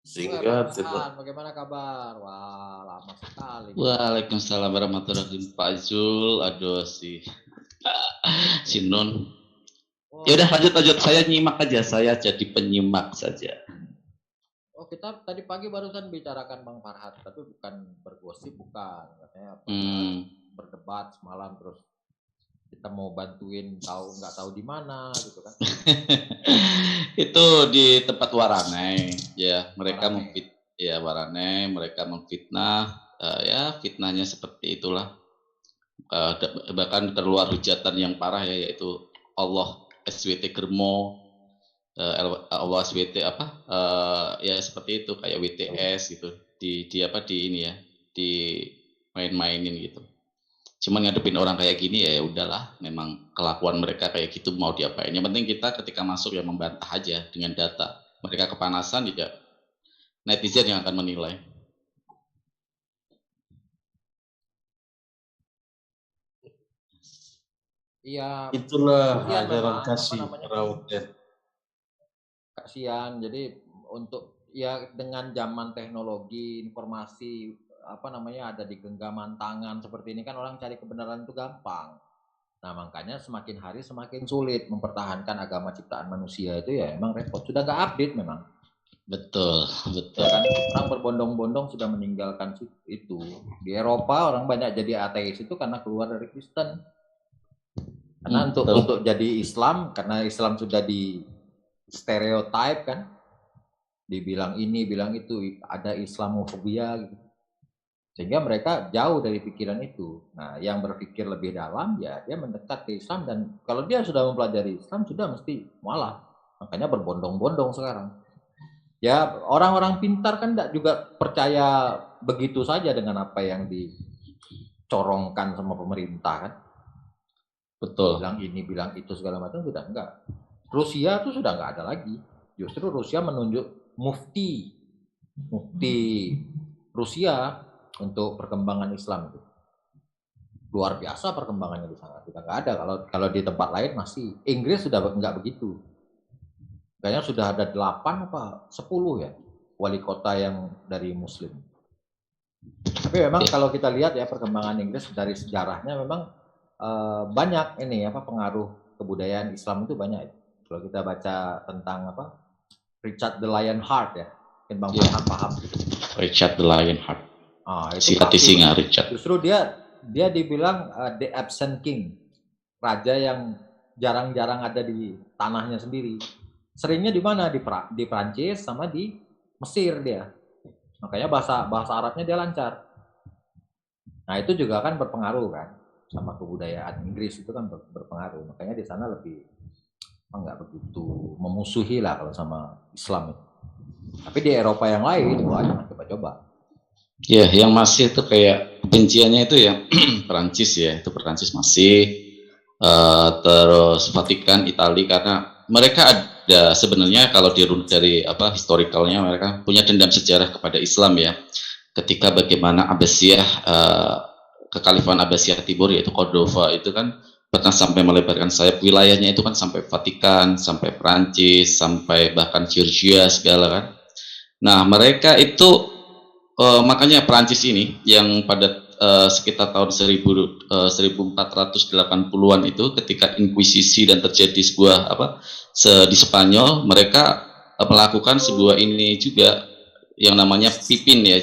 Sehingga Farhan, bagaimana kabar? Wah, lama sekali kita. Waalaikumsalam warahmatullahi wabarakatuh. Pak Zul, aduh si Nun. Oh, Ya udah lanjut. Saya nyimak aja, saya jadi penyimak saja. oh, kita tadi pagi barusan bicarakan Bang Farhan, tapi bukan bergosip, bukan. Katanya berdebat semalam terus kita mau bantuin nggak tahu di mana gitu kan. Itu di tempat Warane, ya mereka Warane. mereka memfitnah, ya fitnahnya seperti itulah. Bahkan keluar hujatan yang parah ya, yaitu Allah SWT Germo, Allah SWT ya seperti itu, kayak WTS gitu, di ini ya, di main-mainin gitu. Cuman ngadepin orang kayak gini ya udahlah, memang kelakuan mereka kayak gitu, mau diapain. Yang penting kita ketika masuk ya membantah aja dengan data. Mereka kepanasan ya netizen yang akan menilai. Iya. Itulah ajaran kasih raut ya. Kasihan. Jadi untuk ya dengan zaman teknologi informasi ada di genggaman tangan seperti ini kan, orang cari kebenaran itu gampang. Nah makanya semakin hari semakin sulit mempertahankan agama ciptaan manusia itu, ya emang repot, sudah nggak update memang. Betul. Ya kan, orang berbondong-bondong sudah meninggalkan itu. Di Eropa orang banyak jadi ateis itu karena keluar dari Kristen. Karena untuk jadi Islam, karena Islam sudah di stereotype kan, dibilang ini bilang itu, ada Islamofobia gitu, sehingga mereka jauh dari pikiran itu. Nah yang berpikir lebih dalam ya dia mendekat ke Islam, dan kalau dia sudah mempelajari Islam sudah mesti malah, makanya berbondong-bondong sekarang. Ya orang-orang pintar kan tidak juga percaya begitu saja dengan apa yang dicorongkan sama pemerintah kan. Betul. Bilang ini bilang itu segala macam, sudah enggak. Rusia tuh sudah enggak ada lagi. Justru Rusia menunjuk mufti Rusia untuk perkembangan Islam itu. Luar biasa perkembangannya di sana. Sudah enggak ada. Kalau di tempat lain masih. Inggris sudah enggak begitu. Kayaknya sudah ada 8 apa 10 ya wali kota yang dari Muslim. Tapi memang kalau kita lihat ya perkembangan Inggris dari sejarahnya memang banyak ini pengaruh kebudayaan Islam itu banyak. Kalau kita baca tentang Richard the Lionheart ya, mungkin Bang Farhan paham. Richard the Lionheart. Itu si singa Richard. Justru dia dibilang the absent king, raja yang jarang-jarang ada di tanahnya sendiri. Seringnya di mana? Di Prancis sama di Mesir dia. Makanya bahasa Arabnya dia lancar. Nah itu juga kan berpengaruh kan sama kebudayaan Inggris, itu kan berpengaruh. Makanya di sana lebih nggak begitu memusuhi lah kalau sama Islam. Tapi di Eropa yang lain jangan coba-coba. Ya, yang masih itu kayak kebenciannya itu ya Perancis ya, itu Perancis masih, terus Vatikan, Italia, karena mereka ada sebenarnya kalau dari historicalnya mereka punya dendam sejarah kepada Islam ya. Ketika bagaimana Abbasiyah, kekhalifahan Abbasiyah Timur yaitu Cordova itu kan pernah sampai melebarkan sayap, wilayahnya itu kan sampai Vatikan, sampai Perancis, sampai bahkan Georgia segala kan. Nah mereka itu makanya Perancis ini yang pada sekitar tahun 1480-an itu ketika Inkuisisi dan terjadi sebuah di Spanyol, mereka melakukan sebuah ini juga yang namanya Pipin ya.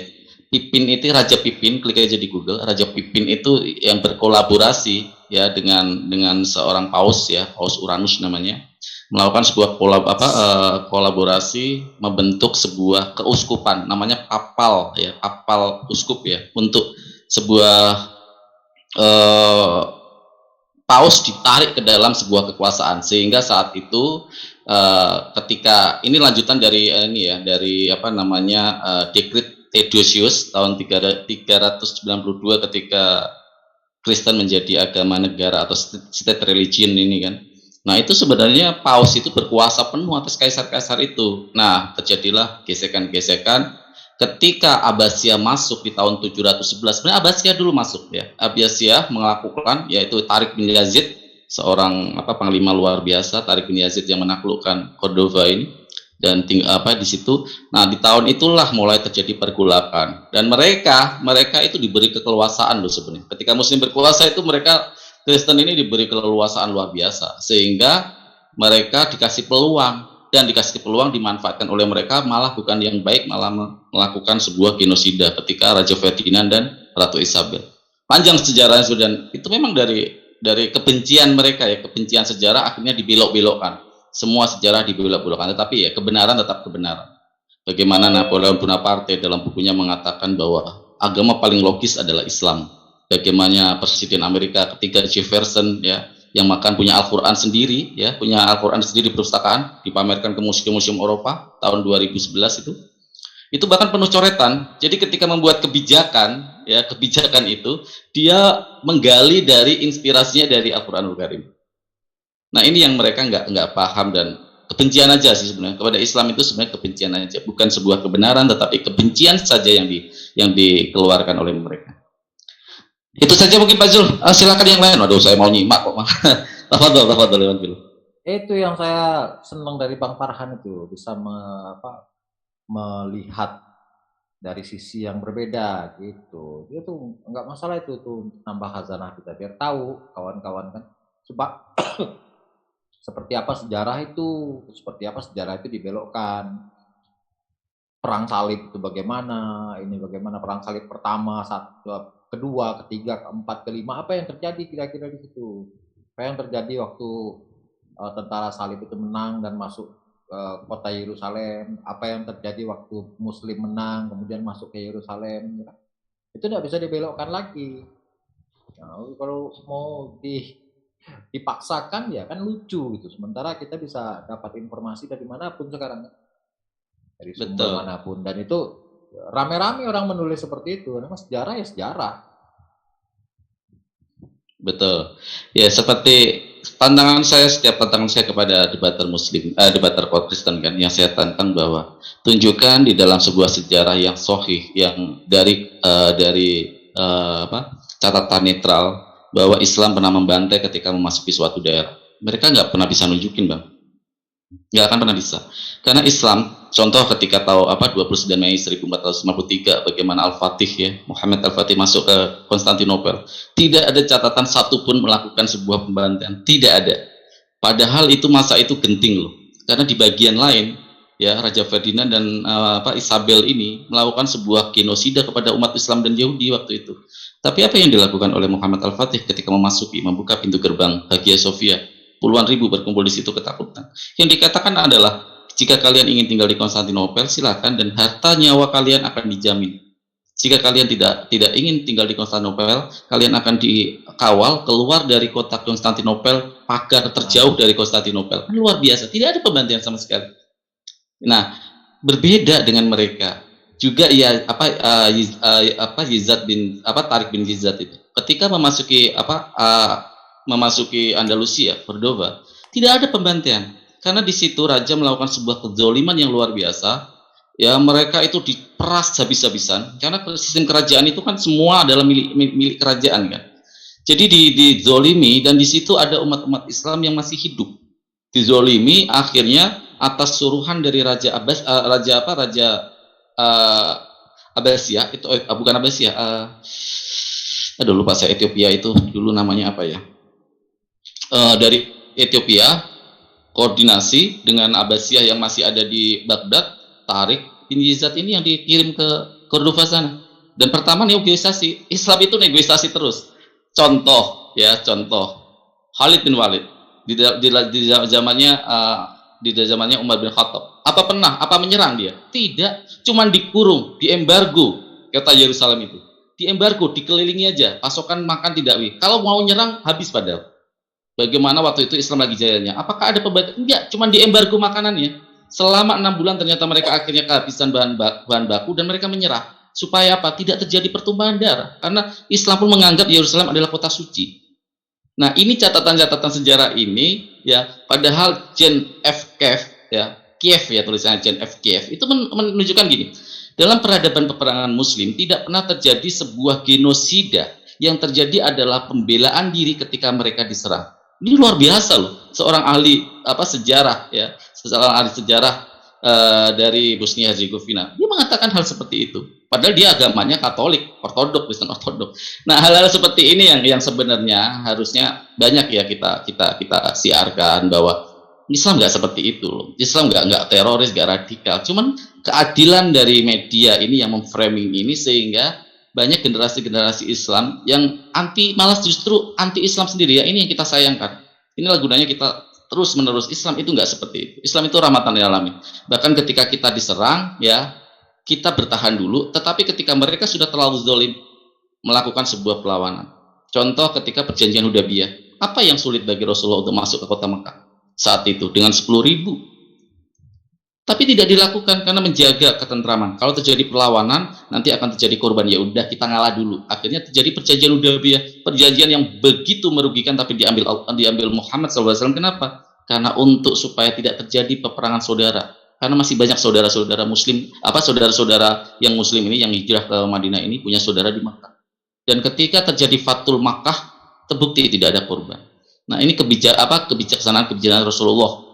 Pipin itu Raja Pipin, klik aja di Google. Raja Pipin itu yang berkolaborasi ya dengan seorang paus ya, Paus Uranus namanya, melakukan sebuah kolaborasi membentuk sebuah keuskupan namanya papal ya, papal uskup ya, untuk sebuah paus ditarik ke dalam sebuah kekuasaan, sehingga saat itu ketika ini lanjutan dari dekret Theodosius tahun 392 ketika Kristen menjadi agama negara atau state religion ini kan. Nah itu sebenarnya paus itu berkuasa penuh atas kaisar-kaisar itu. Nah terjadilah gesekan-gesekan ketika Abbasiyah masuk di tahun 711. Sebenarnya Abbasiyah dulu masuk ya. Abbasiyah melakukan yaitu Tariq bin Yazid, seorang panglima luar biasa, Tariq bin Yazid yang menaklukkan Cordova ini. dan di situ. Nah, di tahun itulah mulai terjadi pergolakan, dan mereka itu diberi keleluasaan loh sebenarnya. Ketika Muslim berkuasa itu mereka Kristen ini diberi keleluasaan luar biasa, sehingga mereka dikasih peluang, dan dikasih peluang dimanfaatkan oleh mereka, malah bukan yang baik, malah melakukan sebuah genosida ketika Raja Ferdinand dan Ratu Isabel. Panjang sejarahnya, dan itu memang dari kebencian mereka ya, kebencian sejarah akhirnya dibelok-belokkan. Semua sejarah dibelok-belokkan, tetapi ya kebenaran tetap kebenaran. Bagaimana Napoleon Bonaparte dalam bukunya mengatakan bahwa agama paling logis adalah Islam. Bagaimana Presiden Amerika ketika Jefferson ya, yang makan punya Al-Quran sendiri ya, punya Al-Quran sendiri di perpustakaan, dipamerkan ke museum-museum Eropa tahun 2011 itu bahkan penuh coretan. Jadi ketika membuat kebijakan ya, kebijakan itu dia menggali dari inspirasinya dari Al-Quranul Karim. Nah, ini yang mereka nggak paham, dan kebencian aja sih sebenarnya kepada Islam itu, sebenarnya kebencian aja, bukan sebuah kebenaran, tetapi kebencian saja yang dikeluarkan oleh mereka. Itu saja mungkin Pak Zul. Silakan yang lain. Waduh, saya mau nyimak kok. Tafadhol. Itu yang saya senang dari Bang Farhan itu, bisa melihat dari sisi yang berbeda gitu. Dia tuh nggak masalah itu tuh nambah khazanah kita, biar tahu kawan-kawan kan. Sebab seperti apa sejarah itu dibelokkan. Perang salib itu bagaimana, ini bagaimana perang salib pertama, kedua, ketiga, keempat, kelima, apa yang terjadi kira-kira di situ? Apa yang terjadi waktu tentara salib itu menang dan masuk kota Yerusalem? Apa yang terjadi waktu Muslim menang kemudian masuk ke Yerusalem? Itu tidak bisa dibelokkan lagi. Nah, kalau mau dipaksakan ya kan lucu gitu. Sementara kita bisa dapat informasi dari manapun sekarang, dari sumber manapun, dan itu rame-rame orang menulis seperti itu. Karena sejarah ya sejarah. Betul. Ya, seperti setiap pandangan saya kepada debater Muslim, debater Kristen kan, yang saya tantang bahwa tunjukkan di dalam sebuah sejarah yang sahih, yang dari catatan netral, bahwa Islam pernah membantai ketika memasuki suatu daerah. Mereka nggak pernah bisa nunjukin, Bang. Nggak akan pernah bisa. Karena Islam, contoh ketika 29 Mei 1453, bagaimana Al-Fatih ya, Muhammad Al-Fatih masuk ke Konstantinopel. Tidak ada catatan satupun melakukan sebuah pembantaian. Tidak ada. Padahal itu masa itu genting loh. Karena di bagian lain, ya, Raja Ferdinand dan Isabel ini melakukan sebuah genosida kepada umat Islam dan Yahudi waktu itu. Tapi apa yang dilakukan oleh Muhammad Al-Fatih ketika membuka pintu gerbang Hagia Sophia? Puluhan ribu berkumpul di situ ketakutan. Yang dikatakan adalah, jika kalian ingin tinggal di Konstantinopel, silakan, dan harta nyawa kalian akan dijamin. Jika kalian tidak ingin tinggal di Konstantinopel, kalian akan dikawal keluar dari kota Konstantinopel, pagar terjauh dari Konstantinopel. Luar biasa, tidak ada pembantaian sama sekali. Nah, berbeda dengan mereka. Juga ya Tariq bin Ziyad itu ketika memasuki Andalusia, Cordova, tidak ada pembantaian, karena di situ raja melakukan sebuah kezaliman yang luar biasa. Ya, mereka itu diperas habis-habisan, karena sistem kerajaan itu kan semua adalah milik kerajaan kan. Jadi dizolimi, dan di situ ada umat-umat Islam yang masih hidup. Dizolimi, akhirnya atas suruhan dari Raja Abbasiyah itu bukan Abbasiyah, aduh lupa saya, Ethiopia itu dulu namanya apa ya, dari Ethiopia koordinasi dengan Abbasiyah yang masih ada di Baghdad, Tariq bin Ziyad ini yang dikirim ke Cordova sana, dan pertama negosiasi. Islam itu negosiasi terus. Contoh Khalid bin Walid di zamannya Umar bin Khattab. Apa menyerang dia? Tidak, cuman dikurung, diembargo kota Yerusalem itu. Diembargo, dikelilingi aja, pasokan makan tidak. Kalau mau nyerang habis padahal. Bagaimana waktu itu Islam lagi jayanya? Apakah ada pembatasan? Enggak, cuman diembargo makanannya. Selama 6 bulan ternyata mereka akhirnya kehabisan bahan baku, dan mereka menyerah. Supaya apa? Tidak terjadi pertumpahan darah. Karena Islam pun menganggap Yerusalem adalah kota suci. Nah, ini catatan-catatan sejarah ini ya, padahal Jean F. Kiev ya, tulisannya Jean F. Kiev itu menunjukkan gini. Dalam peradaban peperangan Muslim tidak pernah terjadi sebuah genosida. Yang terjadi adalah pembelaan diri ketika mereka diserang. Ini luar biasa loh. Seorang ahli sejarah ya, seorang ahli sejarah dari Bosnia Herzegovina, dia mengatakan hal seperti itu. Padahal dia agamanya Katolik, Ortodok, Kristen Ortodok. Nah, hal-hal seperti ini yang sebenarnya harusnya banyak ya kita siarkan bahwa Islam nggak seperti itu loh. Islam nggak teroris, nggak radikal. Cuman keadilan dari media ini yang memframing ini sehingga banyak generasi-generasi Islam yang malah justru anti Islam sendiri ya. Ini yang kita sayangkan. Inilah gunanya kita terus menerus. Islam itu nggak seperti itu. Islam itu rahmatan lil alamin. Bahkan ketika kita diserang ya, kita bertahan dulu, tetapi ketika mereka sudah terlalu zalim melakukan sebuah perlawanan. Contoh ketika perjanjian Hudaybiyah, apa yang sulit bagi Rasulullah untuk masuk ke kota Mekah saat itu dengan 10.000? Tapi tidak dilakukan karena menjaga ketentraman. Kalau terjadi perlawanan, nanti akan terjadi korban. Ya udah, kita ngalah dulu. Akhirnya terjadi perjanjian Hudaybiyah, perjanjian yang begitu merugikan, tapi diambil Muhammad SAW. Kenapa? Karena supaya tidak terjadi peperangan saudara. Karena masih banyak saudara-saudara Muslim, saudara-saudara yang Muslim ini yang hijrah ke Madinah ini punya saudara di Makkah. Dan ketika terjadi Fathul Makkah, terbukti tidak ada korban. Nah, ini kebijaksanaan Rasulullah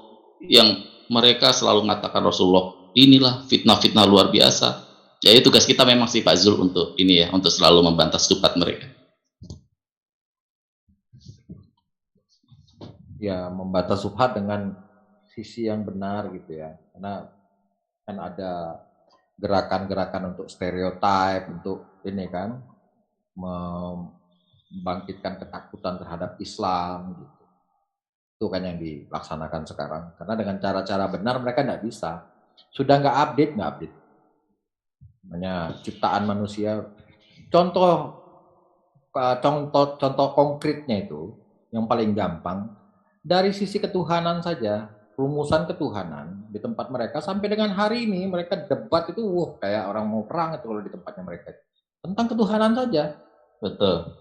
yang mereka selalu mengatakan Rasulullah inilah fitnah-fitnah luar biasa. Jadi tugas kita memang sih Pak Zul untuk ini ya, untuk selalu membantah subhat mereka. Ya, membantah subhat dengan sisi yang benar gitu ya. Karena kan ada gerakan-gerakan untuk stereotip, untuk ini kan membangkitkan ketakutan terhadap Islam gitu. Itu kan yang dilaksanakan sekarang. Karena dengan cara-cara benar mereka nggak bisa. Sudah nggak update. Namanya ciptaan manusia. Contoh konkretnya itu, yang paling gampang, dari sisi ketuhanan saja, rumusan ketuhanan di tempat mereka, sampai dengan hari ini mereka debat itu, kayak orang mau perang itu kalau di tempatnya mereka. Tentang ketuhanan saja. Betul.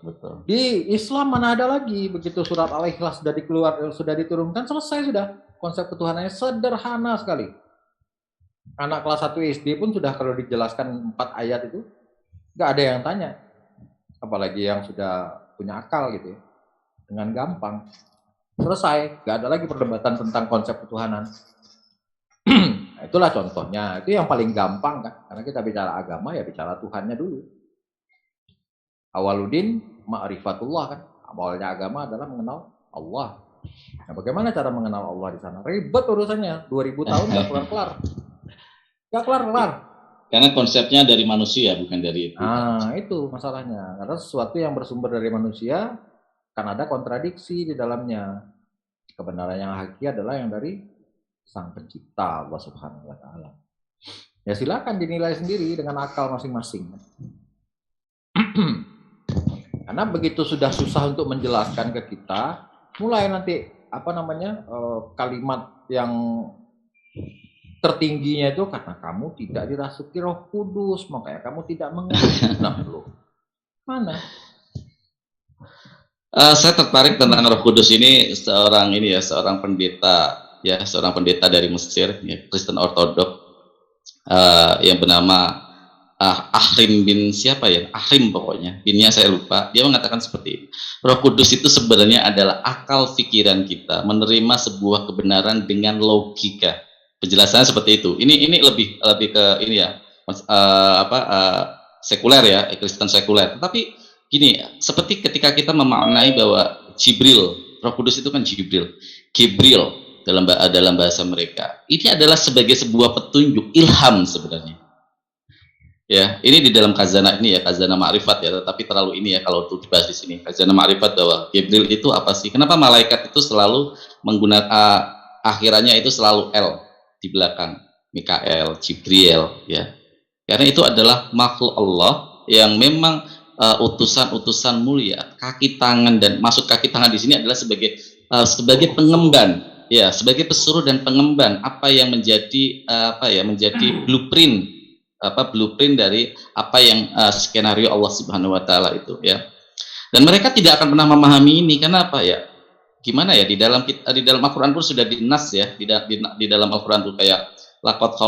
Di Islam mana ada lagi, begitu surat Al-Ikhlas sudah diturunkan, selesai sudah. Konsep ketuhanannya sederhana sekali. Anak kelas 1 SD pun sudah kalau dijelaskan 4 ayat itu, nggak ada yang tanya. Apalagi yang sudah punya akal gitu ya. Dengan gampang. Selesai, nggak ada lagi perdebatan tentang konsep ketuhanan. Nah, itulah contohnya. Itu yang paling gampang kan. Karena kita bicara agama ya bicara Tuhannya dulu. Awaluddin ma'rifatullah kan. Awalnya agama adalah mengenal Allah. Nah, bagaimana cara mengenal Allah di sana? Ribet urusannya. 2000 tahun nggak kelar-kelar. Nggak kelar-kelar. Karena konsepnya dari manusia, bukan dari itu. Nah, itu masalahnya. Karena sesuatu yang bersumber dari manusia, kan ada kontradiksi di dalamnya. Kebenaran yang hakiki adalah yang dari Sang Pencipta, Allah Subhanahu wa Ta'ala. Ya silakan dinilai sendiri dengan akal masing-masing. Karena begitu sudah susah untuk menjelaskan ke kita, mulai nanti kalimat yang tertingginya itu karena kamu tidak dirasuki Roh Kudus, makanya kamu tidak mengerti. Nah, loh. Mana? Saya tertarik tentang Roh Kudus ini seorang pendeta dari Mesir, ya, Kristen Ortodok, yang bernama Ahrim bin siapa ya? Ahrim pokoknya, binnya saya lupa. Dia mengatakan seperti ini. Roh Kudus itu sebenarnya adalah akal pikiran kita menerima sebuah kebenaran dengan logika. Penjelasannya seperti itu. Ini lebih ke ini ya, sekuler ya, Kristen sekuler. Tapi gini, seperti ketika kita memaknai bahwa Roh Kudus itu kan Gibril dalam bahasa mereka. Ini adalah sebagai sebuah petunjuk, ilham sebenarnya. Ya, ini di dalam khazanah ini ya, khazanah ma'rifat ya, tapi terlalu ini ya kalau untuk dibahas di sini. Khazanah ma'rifat bahwa Gibril itu apa sih? Kenapa malaikat itu selalu menggunakan akhirannya itu selalu L di belakang, Mikael, Jibril ya. Karena itu adalah makhluk Allah yang memang utusan-utusan mulia, kaki tangan, dan maksud kaki tangan di sini adalah sebagai pengemban, ya, sebagai pesuruh dan pengemban apa yang menjadi blueprint dari apa yang skenario Allah Subhanahu wa Ta'ala itu ya. Dan mereka tidak akan pernah memahami ini karena apa ya? Gimana ya, di dalam Al-Qur'an pun sudah dinas ya, di dalam Al-Qur'an tuh kayak laqad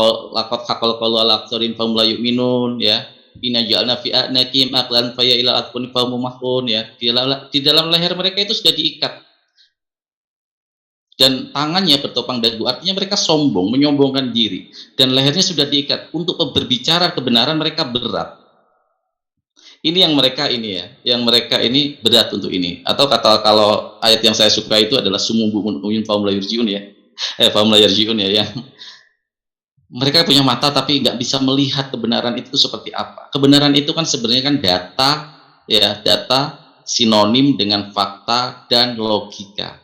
haqqal qawlu ala aktsarin fahum la yu'minun ya. Inna ja'alna fi a'naqihim aqlan fa ya ila atqun fahum mahun ya. Di dalam leher mereka itu sudah diikat. dan tangannya bertopang dagu, artinya mereka sombong, menyombongkan diri, dan lehernya sudah diikat. Untuk berbicara kebenaran mereka berat. Ini yang mereka ini ya, yang mereka ini berat untuk ini. Atau kata kalau ayat yang saya suka itu adalah sumum bumun uyun faum la yurjiun ya, faum la yarjiun ya, yang mereka punya mata tapi nggak bisa melihat kebenaran itu seperti apa. Kebenaran itu kan sebenarnya kan data ya, data sinonim dengan fakta dan logika.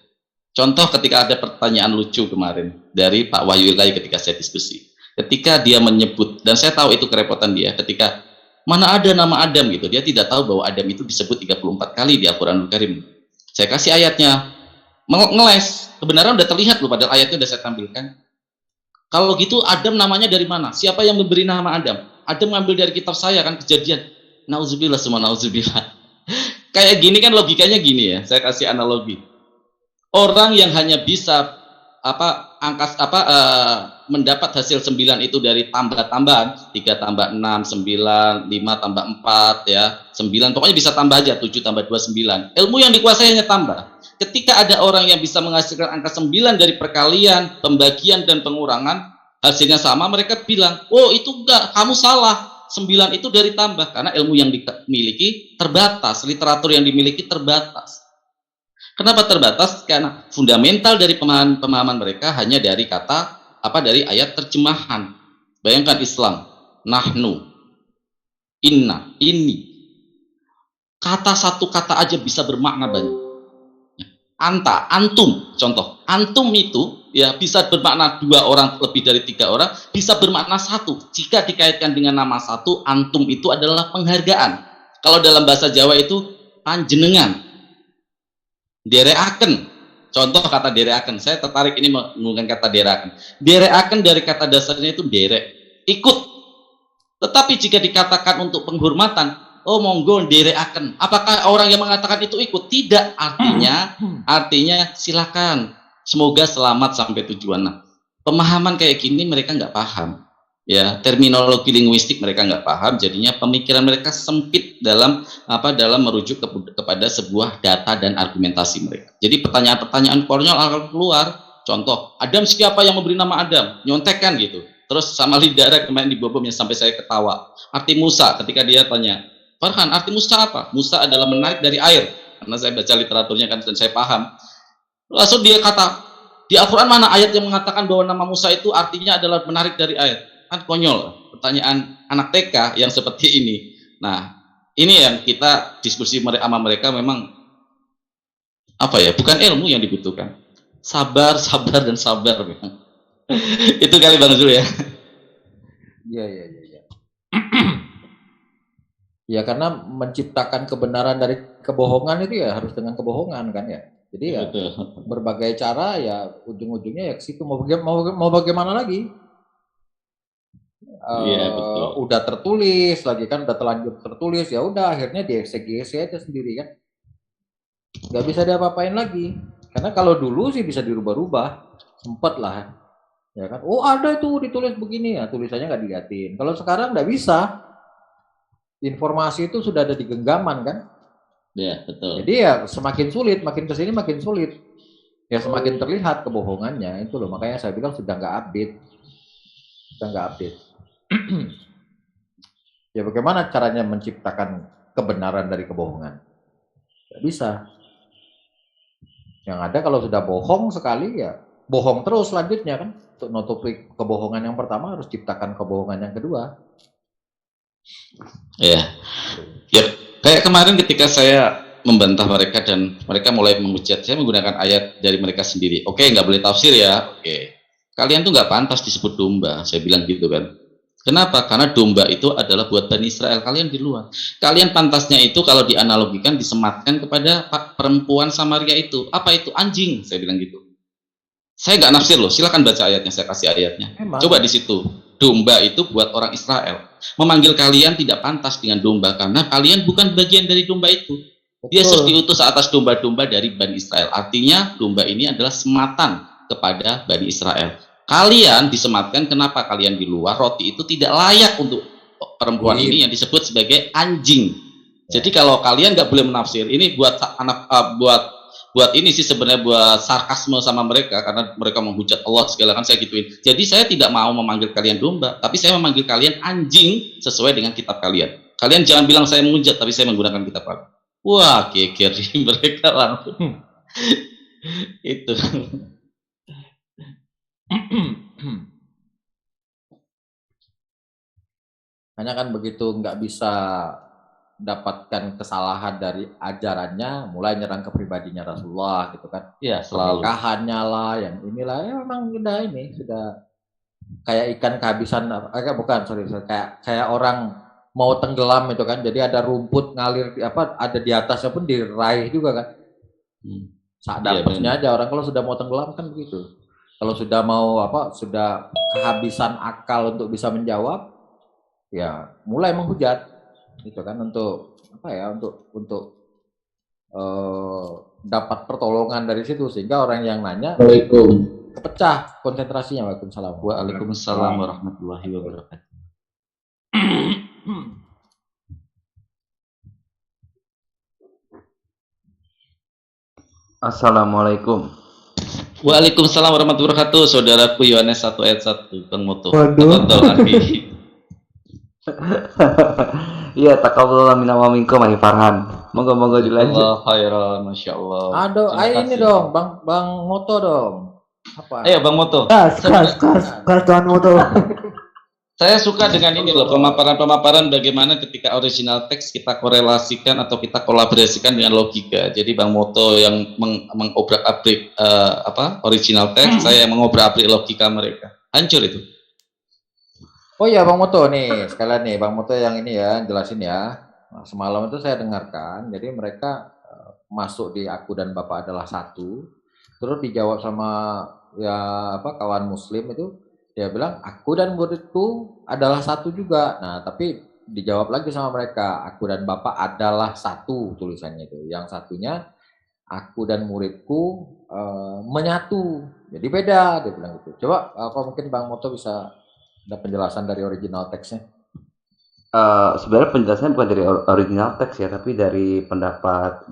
Contoh ketika ada pertanyaan lucu kemarin dari Pak Wahyu Ilai ketika saya diskusi. Ketika dia menyebut, dan saya tahu itu kerepotan dia, ketika mana ada nama Adam gitu, dia tidak tahu bahwa Adam itu disebut 34 kali di Al-Quranul Karim. Saya kasih ayatnya, ngeles, kebenaran udah terlihat loh, padahal ayatnya udah saya tampilkan. Kalau gitu Adam namanya dari mana? Siapa yang memberi nama Adam? Adam ngambil dari kitab saya kan, Kejadian. Nauzubillah semua nauzubillah. Kayak gini kan logikanya gini ya, saya kasih analogi. Orang yang hanya bisa mendapat hasil 9 itu dari tambah-tambahan, 3 tambah 6, 9, 5 tambah 4 ya, 9, pokoknya bisa tambah aja, 7 tambah 2, 9. Ilmu yang dikuasai hanya tambah. Ketika ada orang yang bisa menghasilkan angka 9 dari perkalian, pembagian dan pengurangan, hasilnya sama, mereka bilang, oh itu enggak, kamu salah, 9 itu dari tambah, karena ilmu yang dimiliki terbatas, literatur yang dimiliki terbatas. Kenapa terbatas? Karena fundamental dari pemahaman mereka hanya dari kata dari ayat terjemahan. Bayangkan Islam, nahnu, inna, ini. Kata satu kata aja bisa bermakna banyak. Anta, antum, contoh. Antum itu ya bisa bermakna 2 orang, lebih dari 3 orang, bisa bermakna 1. Jika dikaitkan dengan nama 1, antum itu adalah penghargaan. Kalau dalam bahasa Jawa itu panjenengan. Dereaken, contoh kata dereaken, saya tertarik ini menggunakan kata dereaken. Dereaken dari kata dasarnya itu derek, ikut. Tetapi jika dikatakan untuk penghormatan, oh monggo dereaken, apakah orang yang mengatakan itu ikut? Tidak, artinya silakan, semoga selamat sampai tujuan. Nah, pemahaman kayak gini mereka nggak paham. Ya, terminologi linguistik mereka nggak paham, jadinya pemikiran mereka sempit dalam merujuk kepada sebuah data dan argumentasi mereka. Jadi pertanyaan-pertanyaan konyol akan keluar. Contoh, Adam siapa yang memberi nama Adam? Nyontek kan gitu. Terus sama Lidara kemarin dibobomnya sampai saya ketawa. Arti Musa ketika dia tanya, Farhan, arti Musa apa? Musa adalah menarik dari air. Karena saya baca literaturnya kan dan saya paham. Langsung dia kata, di Al-Quran mana ayat yang mengatakan bahwa nama Musa itu artinya adalah menarik dari air? Kan konyol pertanyaan anak TK yang seperti ini. Nah, ini yang kita diskusi sama mereka memang bukan ilmu yang dibutuhkan, sabar dan sabar memang. Itu kali Bang Zul ya. Iya. Ya karena menciptakan kebenaran dari kebohongan itu ya harus dengan kebohongan kan ya. Jadi ya betul. Berbagai cara ya ujung-ujungnya ya ke situ, mau bagaimana lagi? Udah tertulis lagi kan, udah terlanjur tertulis, ya udah akhirnya dieksekusi aja sendiri kan, nggak bisa diapa-apain lagi. Karena kalau dulu sih bisa dirubah-rubah, sempet lah ya kan, oh ada itu ditulis begini ya, tulisannya nggak digatin. Kalau sekarang nggak bisa, informasi itu sudah ada di genggaman kan ya, betul. Jadi ya semakin sulit, makin kesini makin sulit ya, semakin terlihat kebohongannya itu loh. Makanya saya bilang sudah nggak update. Ya bagaimana caranya menciptakan kebenaran dari kebohongan? Tidak bisa. Yang ada kalau sudah bohong sekali ya bohong terus selanjutnya kan. Untuk nutupi kebohongan yang pertama harus ciptakan kebohongan yang kedua. Ya, kayak kemarin ketika saya membantah mereka dan mereka mulai menghujat, saya menggunakan ayat dari mereka sendiri. Oke, nggak boleh tafsir ya. Oke, kalian tuh nggak pantas disebut domba, saya bilang gitu kan. Kenapa? Karena domba itu adalah buat Bani Israel, kalian di luar. Kalian pantasnya itu kalau dianalogikan disematkan kepada perempuan Samaria itu. Apa itu? Anjing, saya bilang gitu. Saya nggak nafsir loh, silakan baca ayatnya, saya kasih ayatnya. Coba di situ. Domba itu buat orang Israel. Memanggil kalian tidak pantas dengan domba karena kalian bukan bagian dari domba itu. Yesus diutus atas domba-domba dari Bani Israel. Artinya domba ini adalah sematan kepada Bani Israel. Kalian disematkan, kenapa kalian di luar? Roti itu tidak layak untuk perempuan ini yang disebut sebagai anjing. Jadi kalau kalian nggak boleh menafsir, ini buat buat ini sih sebenarnya, buat sarkasme sama mereka karena mereka menghujat Allah segala, kan saya gituin. Jadi saya tidak mau memanggil kalian domba, tapi saya memanggil kalian anjing sesuai dengan kitab kalian. Kalian jangan bilang saya menghujat, tapi saya menggunakan kitab kalian. Wah, geger mereka langsung. Itu. Hanya kan begitu nggak bisa dapatkan kesalahan dari ajarannya, mulai nyerang ke pribadinya Rasulullah gitu kan. Iya, selalu. Pernikahannya lah, yang inilah, ya memang udah ini sudah kayak ikan kehabisan, bukan sorry, kayak orang mau tenggelam itu kan. Jadi ada rumput ngalir ada di atasnya pun diraih juga kan. Dapatnya aja orang kalau sudah mau tenggelam kan begitu. Kalau sudah mau sudah kehabisan akal untuk bisa menjawab, ya mulai menghujat. Itu kan untuk untuk dapat pertolongan dari situ, sehingga orang yang nanya kepecah konsentrasinya. Waalaikumsalam. Waalaikumsalam warahmatullahi wabarakatuh. Assalamualaikum. Waalaikumsalam warahmatullahi wabarakatuh. Saudaraku Yohanes 1 ayat 1, Bang Moto. Waduh. Iya, taqabbalallahu minna wa minkum Mas Farhan. Moga-moga dilanjut. Allah khairan, masyaallah. Aduh, ini dong, Bang Moto dong. Apa? Ayo Bang Moto. Kas Bang Moto. Saya suka dengan ini loh, pemaparan bagaimana ketika original teks kita korelasikan atau kita kolaborasikan dengan logika. Jadi Bang Moto yang mengobrak-abrik original teks, saya yang mengobrak-abrik logika mereka. Hancur itu. Oh iya Bang Moto nih, sekalian nih Bang Moto yang ini ya, jelasin ya. Nah, semalam itu saya dengarkan, jadi mereka masuk di Aku dan Bapak adalah satu, terus dijawab sama kawan muslim itu, dia bilang aku dan muridku adalah satu juga. Nah tapi dijawab lagi sama mereka, aku dan Bapak adalah satu, tulisannya itu. Yang satunya aku dan muridku menyatu, jadi beda, dia bilang gitu. Coba mungkin Bang Moto bisa ada penjelasan dari original teksnya? Sebenarnya penjelasannya bukan dari original teks ya, tapi dari pendapat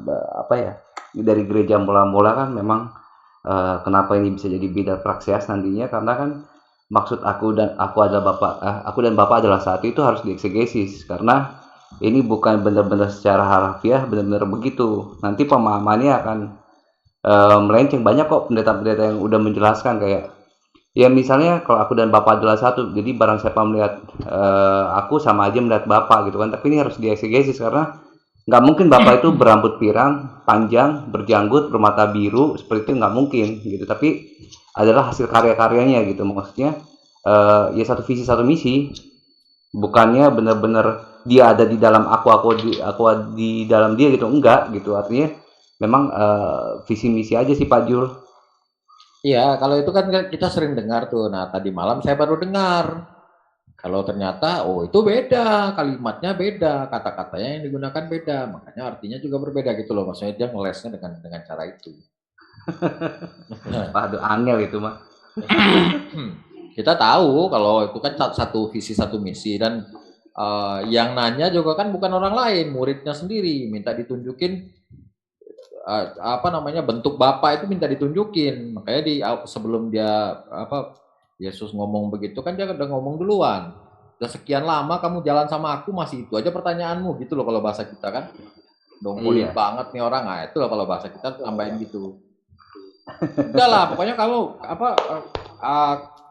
dari gereja mula-mula kan memang kenapa ini bisa jadi bidat praksias nantinya, karena kan maksud aku dan Bapak adalah satu itu harus dieksegesis, karena ini bukan benar-benar secara harafiah benar-benar begitu. Nanti pemahamannya akan melenceng. Banyak kok pendeta-pendeta yang udah menjelaskan kayak ya misalnya kalau aku dan Bapak adalah satu, jadi barang siapa melihat aku sama aja melihat Bapak gitu kan. Tapi ini harus dieksegesis karena nggak mungkin Bapak itu berambut pirang, panjang, berjanggut, bermata biru, seperti itu nggak mungkin gitu. Tapi adalah hasil karya-karyanya gitu. Maksudnya ya satu visi satu misi, bukannya benar-benar dia ada di dalam aku di dalam dia gitu, enggak gitu. Artinya memang visi misi aja sih Pak Jul. Iya, kalau itu kan kita sering dengar tuh. Nah, tadi malam saya baru dengar. Kalau ternyata, itu beda, kalimatnya beda, kata-katanya yang digunakan beda, makanya artinya juga berbeda gitu loh. Maksudnya dia ngelesnya dengan cara itu. Aduh, angel itu mah. Kita tahu kalau itu kan satu visi satu misi, dan yang nanya juga kan bukan orang lain, muridnya sendiri minta ditunjukin bentuk Bapak itu, minta ditunjukin. Makanya sebelum dia Yesus ngomong begitu kan dia udah ngomong duluan. Udah sekian lama kamu jalan sama aku, masih itu aja pertanyaanmu gitu loh kalau bahasa kita kan. Dongkulin banget nih orang. Nah, itu loh kalau bahasa kita tambahin gitu. Udah lah, pokoknya kamu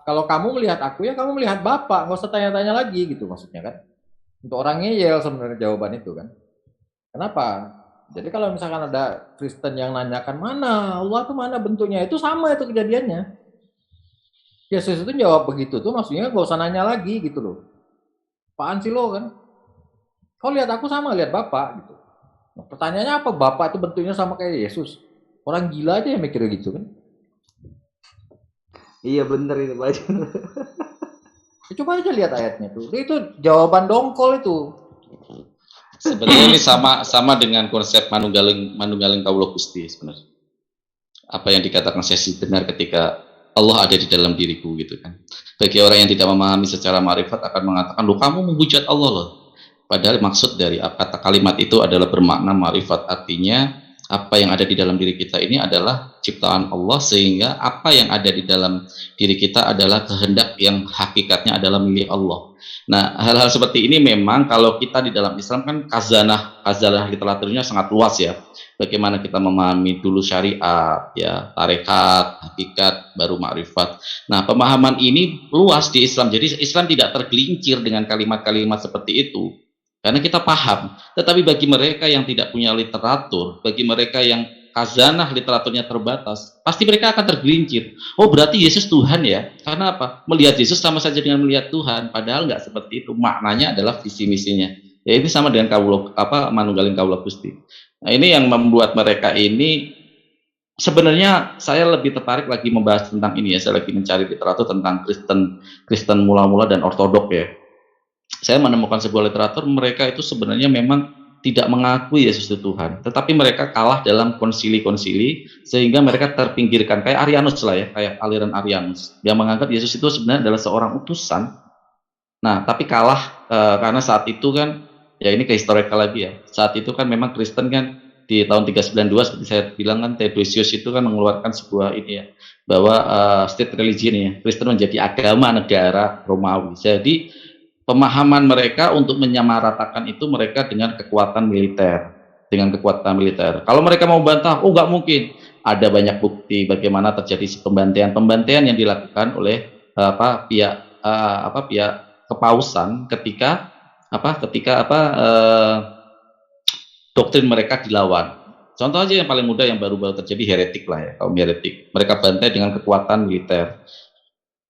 kalau kamu melihat aku ya kamu melihat Bapak, nggak usah tanya-tanya lagi gitu maksudnya kan. Untuk orang ngeyel sebenarnya jawaban itu kan. Kenapa? Jadi kalau misalkan ada Kristen yang nanyakan mana Allah itu mana bentuknya, itu sama itu kejadiannya. Yesus itu jawab begitu tuh maksudnya gak usah nanya lagi gitu loh. Apaan sih lo kan? Kau lihat aku sama lihat Bapak gitu. Nah, pertanyaannya apa? Bapak itu bentuknya sama kayak Yesus? Orang gila aja yang mikirnya gitu kan? Iya bener itu Pak. Coba aja lihat ayatnya tuh. Itu jawaban dongkol itu. Sebenarnya ini sama dengan konsep manunggaling Kaulo Gusti sebenarnya. Apa yang dikatakan saya benar ketika Allah ada di dalam diriku gitu kan. Bagi orang yang tidak memahami secara ma'rifat akan mengatakan, "Loh, kamu menghujat Allah loh." Padahal maksud dari kata kalimat itu adalah bermakna ma'rifat, artinya apa yang ada di dalam diri kita ini adalah ciptaan Allah, sehingga apa yang ada di dalam diri kita adalah kehendak yang hakikatnya adalah milik Allah. Nah, hal-hal seperti ini memang kalau kita di dalam Islam kan khazanah literaturnya sangat luas ya. Bagaimana kita memahami dulu syariat, ya, tarekat, hakikat, baru makrifat. Nah, pemahaman ini luas di Islam. Jadi Islam tidak tergelincir dengan kalimat-kalimat seperti itu. Karena kita paham. Tetapi bagi mereka yang tidak punya literatur, bagi mereka yang khazanah literaturnya terbatas, pasti mereka akan tergelincir. Oh, berarti Yesus Tuhan ya? Karena apa? Melihat Yesus sama saja dengan melihat Tuhan. Padahal nggak seperti itu. Maknanya adalah visi misinya. Ya, ini sama dengan manunggaling kawula Gusti. Nah, ini yang membuat mereka ini, sebenarnya saya lebih tertarik lagi membahas tentang ini ya. Saya lagi mencari literatur tentang Kristen mula-mula dan ortodok ya. Saya menemukan sebuah literatur, mereka itu sebenarnya memang tidak mengakui Yesus itu Tuhan, tetapi mereka kalah dalam konsili-konsili sehingga mereka terpinggirkan, kayak Arianus lah ya, kayak aliran Arianus yang menganggap Yesus itu sebenarnya adalah seorang utusan. Nah, tapi kalah karena saat itu kan, ya ini ke historical lagi ya, saat itu kan memang Kristen kan di tahun 392 seperti saya bilang kan, Theodosius itu kan mengeluarkan sebuah ini ya, bahwa state religion ya, Kristen menjadi agama negara Romawi. Jadi pemahaman mereka untuk menyamaratakan itu mereka dengan kekuatan militer. Kalau mereka mau bantah, oh nggak mungkin. Ada banyak bukti bagaimana terjadi pembantaian yang dilakukan oleh pihak kepausan ketika doktrin mereka dilawan. Contoh aja yang paling mudah yang baru-baru terjadi, heretik lah ya, kaum heretik. Mereka bantai dengan kekuatan militer.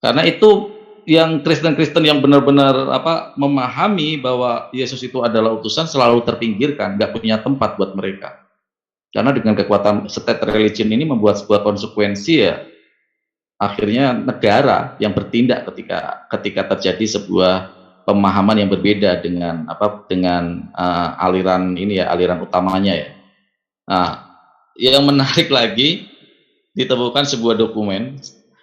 Karena itu yang Kristen-Kristen yang benar-benar memahami bahwa Yesus itu adalah utusan selalu terpinggirkan, nggak punya tempat buat mereka. Karena dengan kekuatan state religion ini membuat sebuah konsekuensi ya, akhirnya negara yang bertindak ketika terjadi sebuah pemahaman yang berbeda dengan aliran ini ya, aliran utamanya ya. Nah, yang menarik lagi, ditemukan sebuah dokumen.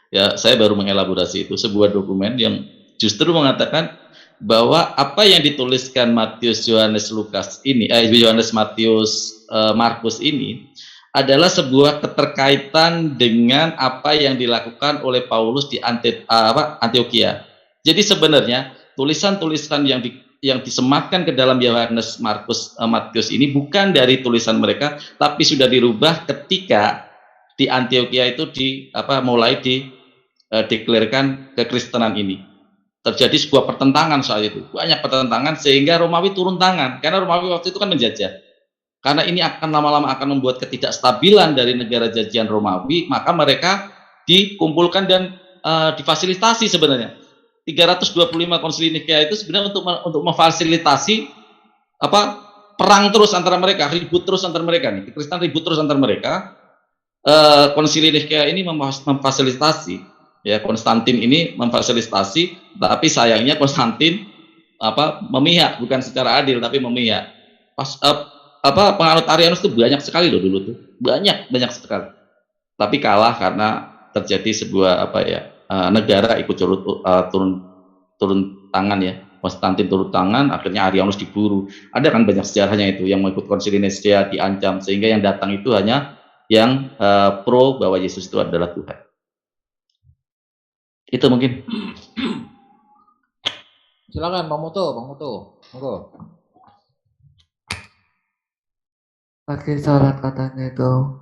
Ya, saya baru mengelaborasi itu, sebuah dokumen yang justru mengatakan bahwa apa yang dituliskan Matius, Yohanes, Lukas ini, Yohanes, Matius, Markus ini adalah sebuah keterkaitan dengan apa yang dilakukan oleh Paulus di Antioquia. Jadi sebenarnya tulisan-tulisan yang disematkan ke dalam Yohanes, Markus, Matius ini bukan dari tulisan mereka, tapi sudah dirubah ketika di Antioquia itu mulai deklarasikan kekristenan ini. Terjadi sebuah pertentangan saat itu, banyak pertentangan sehingga Romawi turun tangan, karena Romawi waktu itu kan menjajah. Karena ini akan lama-lama akan membuat ketidakstabilan dari negara jajahan Romawi, maka mereka dikumpulkan dan difasilitasi sebenarnya. 325 konsili Nikea itu sebenarnya untuk memfasilitasi perang terus antara mereka, ribut terus antar mereka nih. Kristen ribut terus antar mereka. Konsili Nikea ini memfasilitasi. Ya, Konstantin ini memfasilitasi, tapi sayangnya Konstantin memihak, bukan secara adil tapi memihak. Penganut Arianus itu banyak sekali loh dulu tuh, banyak sekali. Tapi kalah karena terjadi sebuah negara ikut turun tangan ya. Konstantin turun tangan, akhirnya Arianus diburu. Ada kan banyak sejarahnya itu yang mengikut Konsili Nicea diancam, sehingga yang datang itu hanya yang pro bahwa Yesus itu adalah Tuhan. Itu mungkin. Silakan Bang Mutu. Monggo. Pakai salat katanya itu.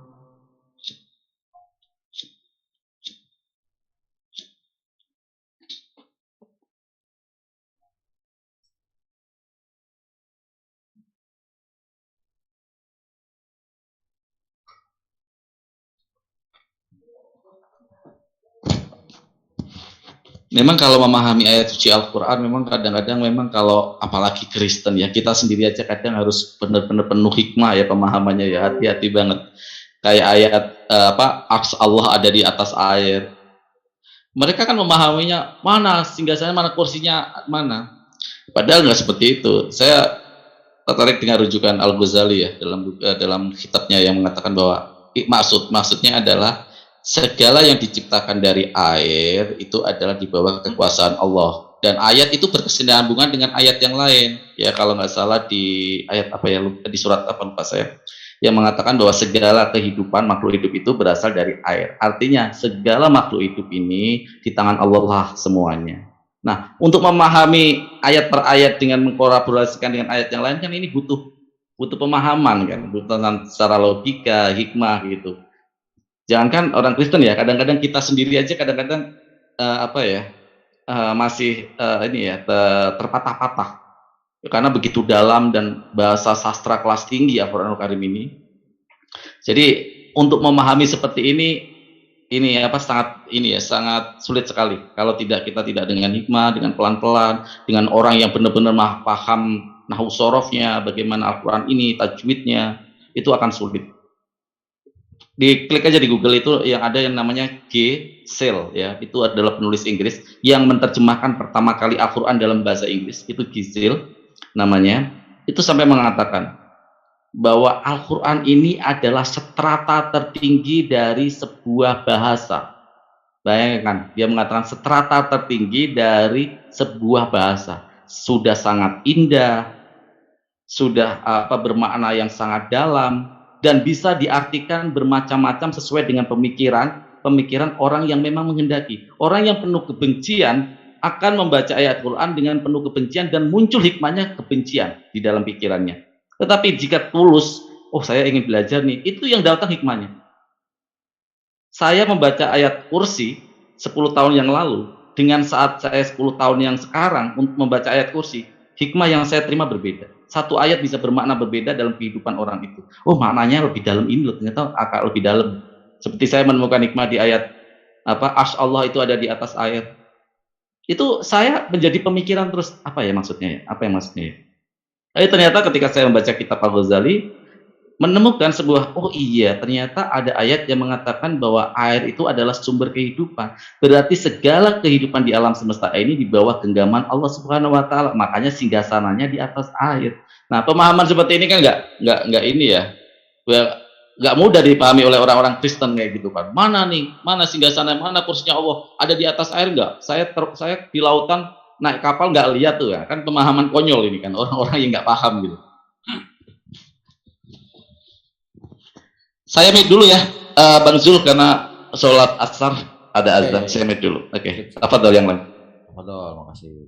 Memang kalau memahami ayat suci Al-Quran, memang kadang-kadang memang kalau apalagi Kristen ya, kita sendiri aja kadang harus benar-benar penuh hikmah ya pemahamannya ya, hati-hati banget. Kayak ayat aks Allah ada di atas air. Mereka kan memahaminya mana singgasana, mana kursinya, mana. Padahal nggak seperti itu. Saya tertarik dengan rujukan Al-Ghazali ya dalam kitabnya yang mengatakan bahwa maksudnya adalah segala yang diciptakan dari air itu adalah di bawah kekuasaan Allah, dan ayat itu berkesinambungan dengan ayat yang lain ya, kalau nggak salah di ayat di surat lupa saya, yang mengatakan bahwa segala kehidupan makhluk hidup itu berasal dari air. Artinya segala makhluk hidup ini di tangan Allah lah semuanya. Nah, untuk memahami ayat per ayat dengan mengkolaborasikan dengan ayat yang lain kan ini butuh pemahaman kan, butuh secara logika, hikmah gitu. Jangankan orang Kristen ya, kadang-kadang kita sendiri aja kadang-kadang masih terpatah-patah karena begitu dalam dan bahasa sastra kelas tinggi Al-Qur'anul Karim ini. Jadi untuk memahami seperti ini sangat sulit sekali kalau kita tidak dengan hikmah, dengan pelan-pelan, dengan orang yang benar-benar paham nahwu sorofnya, bagaimana Al-Qur'an ini, tajwidnya, itu akan sulit. Diklik aja di Google itu yang ada yang namanya G. Sale ya, itu adalah penulis Inggris yang menerjemahkan pertama kali Al-Qur'an dalam bahasa Inggris, itu G. Sale namanya, itu sampai mengatakan bahwa Al-Qur'an ini adalah strata tertinggi dari sebuah bahasa. Bayangkan, dia mengatakan strata tertinggi dari sebuah bahasa. Sudah sangat indah, sudah bermakna yang sangat dalam, dan bisa diartikan bermacam-macam sesuai dengan pemikiran orang yang memang menghendaki. Orang yang penuh kebencian akan membaca ayat Quran dengan penuh kebencian dan muncul hikmahnya kebencian di dalam pikirannya. Tetapi jika tulus, saya ingin belajar nih, itu yang datang hikmahnya. Saya membaca ayat Kursi 10 tahun yang lalu dengan saat saya 10 tahun yang sekarang untuk membaca ayat Kursi, hikmah yang saya terima berbeda. Satu ayat bisa bermakna berbeda dalam kehidupan orang itu. Maknanya lebih dalam ini loh, ternyata agak lebih dalam. Seperti saya menemukan hikmah di ayat Arsy Allah itu ada di atas ayat. Itu saya menjadi pemikiran terus, apa yang maksudnya ya? Ternyata ketika saya membaca kitab Al-Ghazali, menemukan sebuah, ternyata ada ayat yang mengatakan bahwa air itu adalah sumber kehidupan. Berarti segala kehidupan di alam semesta ini di bawah genggaman Allah Subhanahu wa taala. Makanya singgasananya di atas air. Nah, pemahaman seperti ini kan enggak ini ya. Enggak mudah dipahami oleh orang-orang Kristen kayak gitu kan. Mana singgasana, mana kursinya Allah? Ada di atas air enggak? Saya di lautan naik kapal enggak lihat tuh ya. Kan pemahaman konyol ini kan, orang-orang yang enggak paham gitu. Saya mute dulu ya, Bang Zul, karena sholat asar ada azan. Saya mute dulu. Oke. Tafadhol yang lain. Tafadhol, makasih.